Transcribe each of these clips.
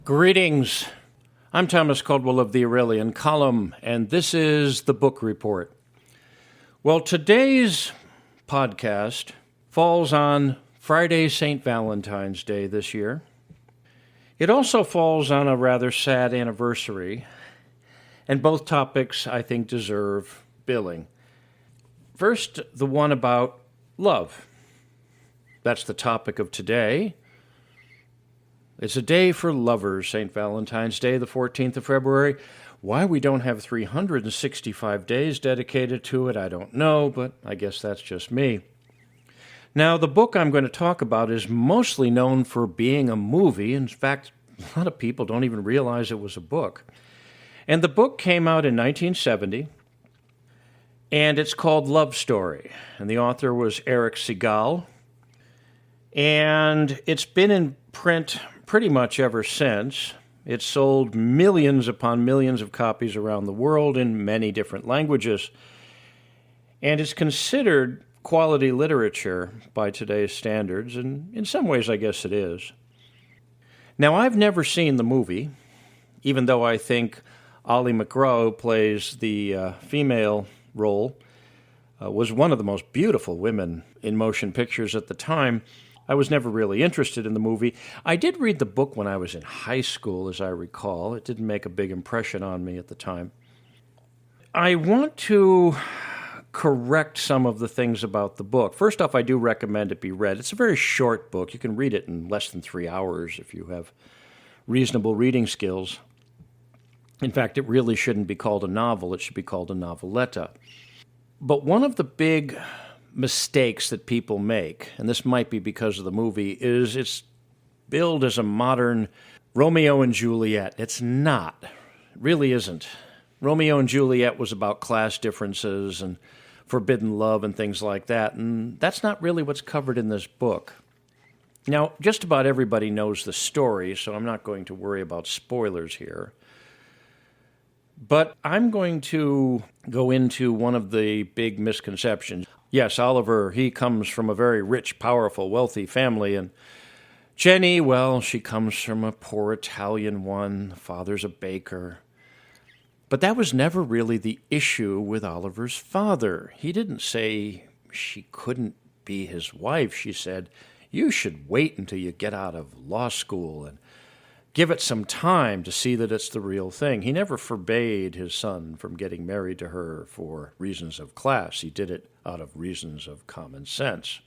Greetings. I'm Thomas Caldwell of the Aurelian Column, and this is the Book Report. Well, today's podcast falls on Friday, St. Valentine's Day this year. It also falls on a rather sad anniversary, and both topics, I think, deserve billing. First, the one about love. That's the topic of today. It's a day for lovers, St. Valentine's Day, the 14th of February. Why we don't have 365 days dedicated to it, I don't know, but I guess that's just me. Now, the book I'm going to talk about is mostly known for being a movie. In fact, a lot of people don't even realize it was a book. And the book came out in 1970, and it's called Love Story. And the author was Eric Segal. And it's been in print pretty much ever since. It sold millions upon millions of copies around the world in many different languages. And it's considered quality literature by today's standards, and in some ways I guess it is. Now, I've never seen the movie, even though I think Ali MacGraw, who plays the female role, was one of the most beautiful women in motion pictures at the time. I was never really interested in the movie. I did read the book when I was in high school, as I recall. It didn't make a big impression on me at the time. I want to correct some of the things about the book. First off, I do recommend it be read. It's a very short book. You can read it in less than 3 hours if you have reasonable reading skills. In fact, it really shouldn't be called a novel. It should be called a noveletta. But one of the big mistakes that people make, and this might be because of the movie, is it's billed as a modern Romeo and Juliet. It's not. It really isn't. Romeo and Juliet was about class differences and forbidden love and things like that, and that's not really what's covered in this book. Now, just about everybody knows the story, so I'm not going to worry about spoilers here. But I'm going to go into one of the big misconceptions. Yes, Oliver, he comes from a very rich, powerful, wealthy family, and Jenny, well, she comes from a poor Italian one. The father's a baker. But that was never really the issue with Oliver's father. He didn't say she couldn't be his wife. She said, you should wait until you get out of law school and give it some time to see that it's the real thing. He never forbade his son from getting married to her for reasons of class. He did it out of reasons of common sense.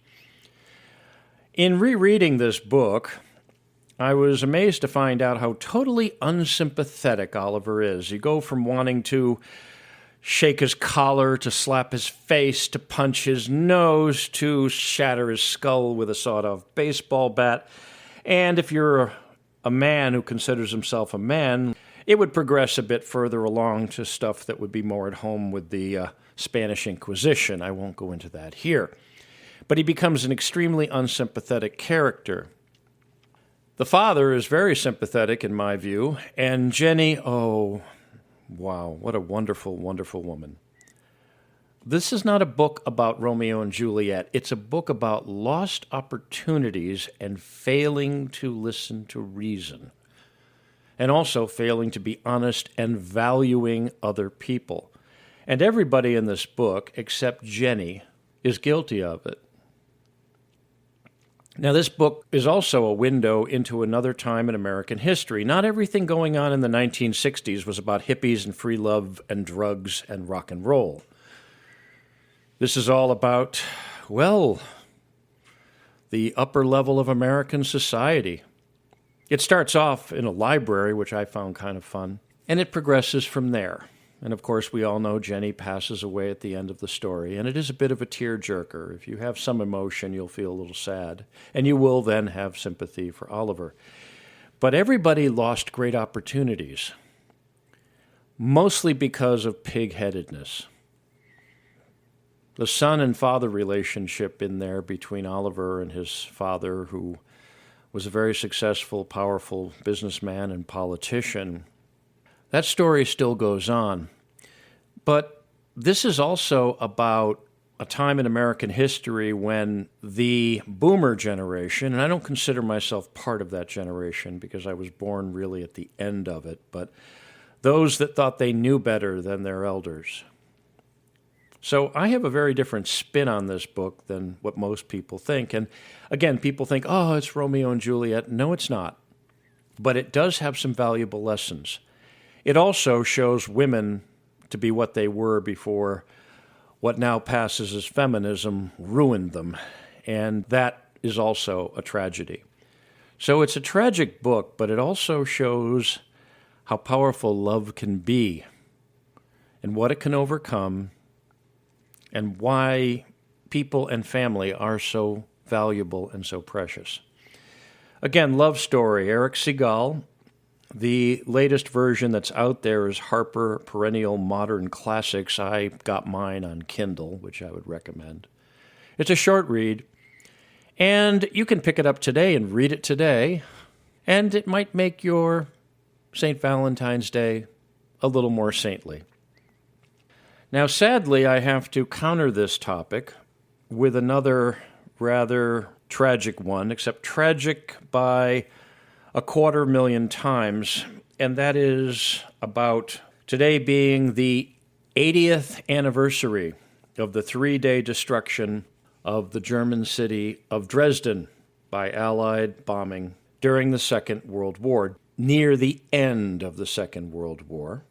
In rereading this book, I was amazed to find out how totally unsympathetic Oliver is. You go from wanting to shake his collar, to slap his face, to punch his nose, to shatter his skull with a sawed-off baseball bat. And if you're a man who considers himself a man, it would progress a bit further along to stuff that would be more at home with the Spanish Inquisition. I won't go into that here. But he becomes an extremely unsympathetic character. The father is very sympathetic, in my view, and Jenny, oh, wow, what a wonderful, wonderful woman. This is not a book about Romeo and Juliet. It's a book about lost opportunities and failing to listen to reason, and also failing to be honest and valuing other people. And everybody in this book, except Jenny, is guilty of it. Now, this book is also a window into another time in American history. Not everything going on in the 1960s was about hippies and free love and drugs and rock and roll. This is all about, well, the upper level of American society. It starts off in a library, which I found kind of fun, and it progresses from there. And of course, we all know Jenny passes away at the end of the story, and it is a bit of a tearjerker. If you have some emotion, you'll feel a little sad, and you will then have sympathy for Oliver. But everybody lost great opportunities, mostly because of pig-headedness. The son and father relationship in there between Oliver and his father, who was a very successful, powerful businessman and politician, that story still goes on. But this is also about a time in American history when the boomer generation, and I don't consider myself part of that generation because I was born really at the end of it, but those that thought they knew better than their elders. So I have a very different spin on this book than what most people think. And again, people think, oh, it's Romeo and Juliet. No, it's not. But it does have some valuable lessons. It also shows women to be what they were before what now passes as feminism ruined them. And that is also a tragedy. So it's a tragic book, but it also shows how powerful love can be and what it can overcome and why people and family are so valuable and so precious. Again, love story, Eric Segal. The latest version that's out there is Harper Perennial Modern Classics. I got mine on Kindle, which I would recommend. It's a short read, and you can pick it up today and read it today, and it might make your St. Valentine's Day a little more saintly. Now, sadly, I have to counter this topic with another rather tragic one, except tragic by 250,000 times, and that is about today being the 80th anniversary of the 3-day destruction of the German city of Dresden by Allied bombing during the Second World War, near the end of the Second World War.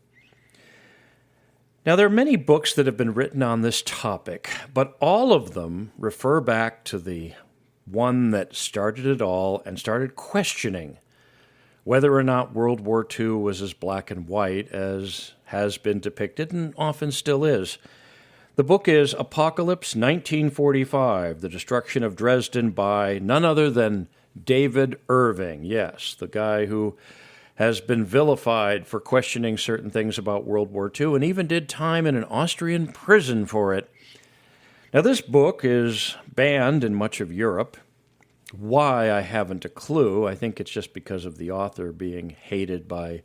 Now, there are many books that have been written on this topic, but all of them refer back to the one that started it all and started questioning whether or not World War II was as black and white as has been depicted and often still is. The book is Apocalypse 1945, The Destruction of Dresden by none other than David Irving. Yes, the guy who has been vilified for questioning certain things about World War II and even did time in an Austrian prison for it. Now, this book is banned in much of Europe. Why, I haven't a clue. I think it's just because of the author being hated by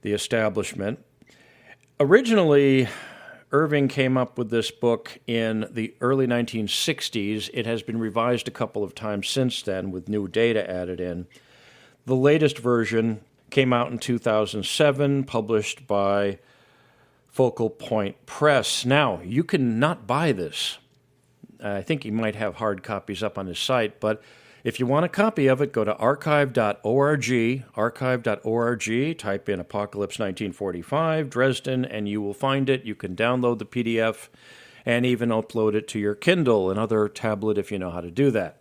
the establishment. Originally, Irving came up with this book in the early 1960s. It has been revised a couple of times since then with new data added in. The latest version came out in 2007, published by Focal Point Press. Now, you can not buy this. I think he might have hard copies up on his site, but if you want a copy of it, go to archive.org, type in Apocalypse 1945, Dresden, and you will find it. You can download the PDF and even upload it to your Kindle and other tablet if you know how to do that.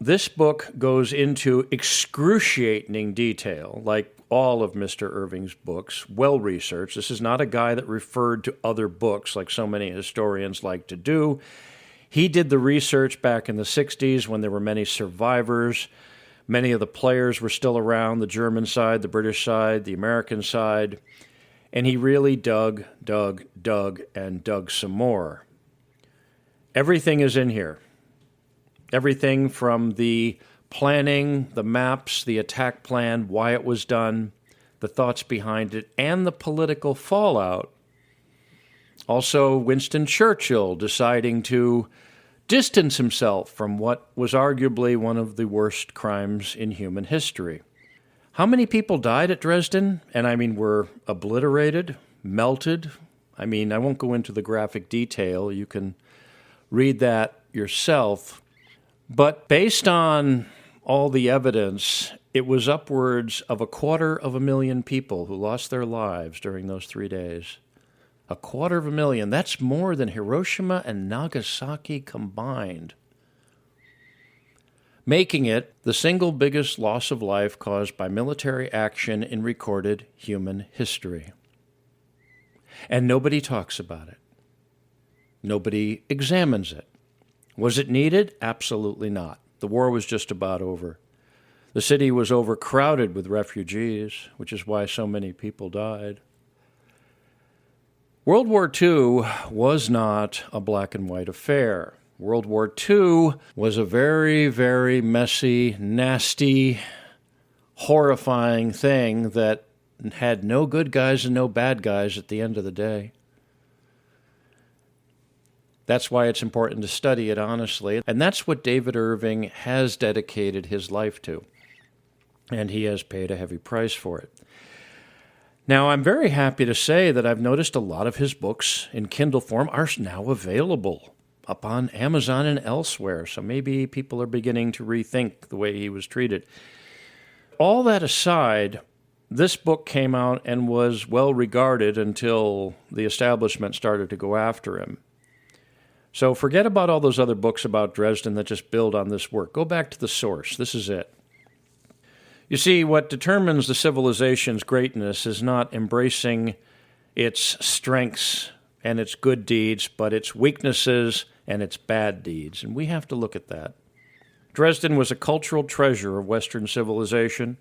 This book goes into excruciating detail, like all of Mr. Irving's books, well-researched. This is not a guy that referred to other books like so many historians like to do. He did the research back in the 60s when there were many survivors. Many of the players were still around, the German side, the British side, the American side. And he really dug, and dug some more. Everything is in here. Everything from the planning, the maps, the attack plan, why it was done, the thoughts behind it, and the political fallout. Also, Winston Churchill deciding to distance himself from what was arguably one of the worst crimes in human history. How many people died at Dresden? And I mean, were obliterated, melted? I mean, I won't go into the graphic detail. You can read that yourself. But based on all the evidence, it was upwards of 250,000 people who lost their lives during those 3 days. 250,000. That's more than Hiroshima and Nagasaki combined, making it the single biggest loss of life caused by military action in recorded human history. And nobody talks about it. Nobody examines it. Was it needed? Absolutely not. The war was just about over. The city was overcrowded with refugees, which is why so many people died. World War II was not a black and white affair. World War II was a very, very messy, nasty, horrifying thing that had no good guys and no bad guys at the end of the day. That's why it's important to study it honestly. And that's what David Irving has dedicated his life to. And he has paid a heavy price for it. Now, I'm very happy to say that I've noticed a lot of his books in Kindle form are now available up on Amazon and elsewhere. So maybe people are beginning to rethink the way he was treated. All that aside, this book came out and was well regarded until the establishment started to go after him. So forget about all those other books about Dresden that just build on this work. Go back to the source. This is it. You see, what determines the civilization's greatness is not embracing its strengths and its good deeds, but its weaknesses and its bad deeds. And we have to look at that. Dresden was a cultural treasure of Western civilization.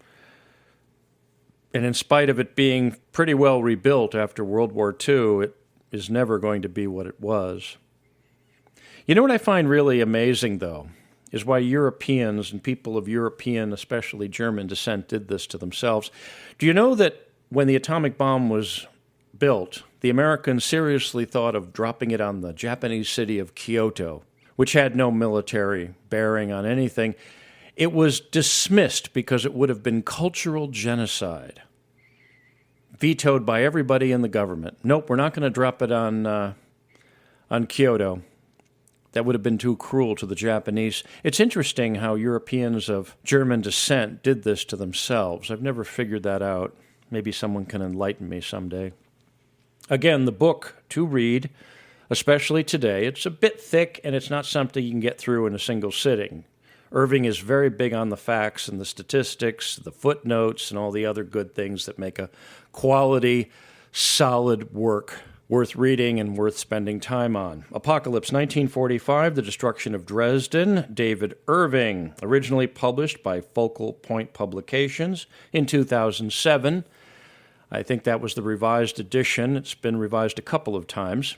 And in spite of it being pretty well rebuilt after World War II, it is never going to be what it was. You know what I find really amazing, though, is why Europeans and people of European, especially German descent, did this to themselves. Do you know that when the atomic bomb was built, the Americans seriously thought of dropping it on the Japanese city of Kyoto, which had no military bearing on anything? It was dismissed because it would have been cultural genocide, vetoed by everybody in the government. Nope, we're not going to drop it on Kyoto. That would have been too cruel to the Japanese. It's interesting how Europeans of German descent did this to themselves. I've never figured that out. Maybe someone can enlighten me someday. Again, the book to read, especially today, it's a bit thick and it's not something you can get through in a single sitting. Irving is very big on the facts and the statistics, the footnotes, and all the other good things that make a quality, solid work worth reading and worth spending time on. Apocalypse 1945, The Destruction of Dresden, David Irving, originally published by Focal Point Publications in 2007. I think that was the revised edition. It's been revised a couple of times.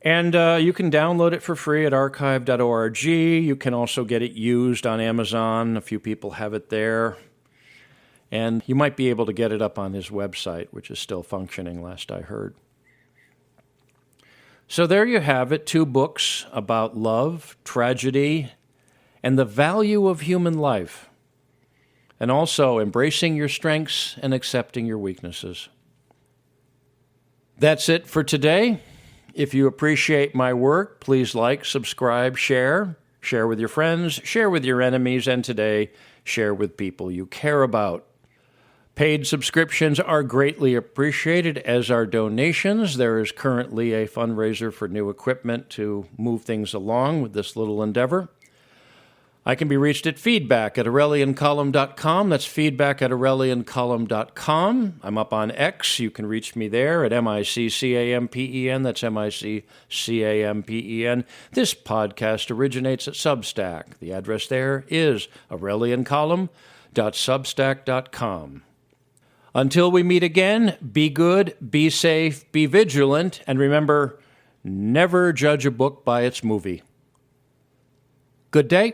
And you can download it for free at archive.org. You can also get it used on Amazon. A few people have it there. And you might be able to get it up on his website, which is still functioning, last I heard. So there you have it, 2 books about love, tragedy, and the value of human life, and also embracing your strengths and accepting your weaknesses. That's it for today. If you appreciate my work, please like, subscribe, share with your friends, share with your enemies, and today, share with people you care about. Paid subscriptions are greatly appreciated, as are donations. There is currently a fundraiser for new equipment to move things along with this little endeavor. I can be reached at feedback@aureliancolumn.com. That's feedback@aureliancolumn.com. I'm up on X. You can reach me there at MICCAMPEN. That's MICCAMPEN. This podcast originates at Substack. The address there is aureliancolumn.substack.com. Until we meet again, be good, be safe, be vigilant, and remember, never judge a book by its movie. Good day.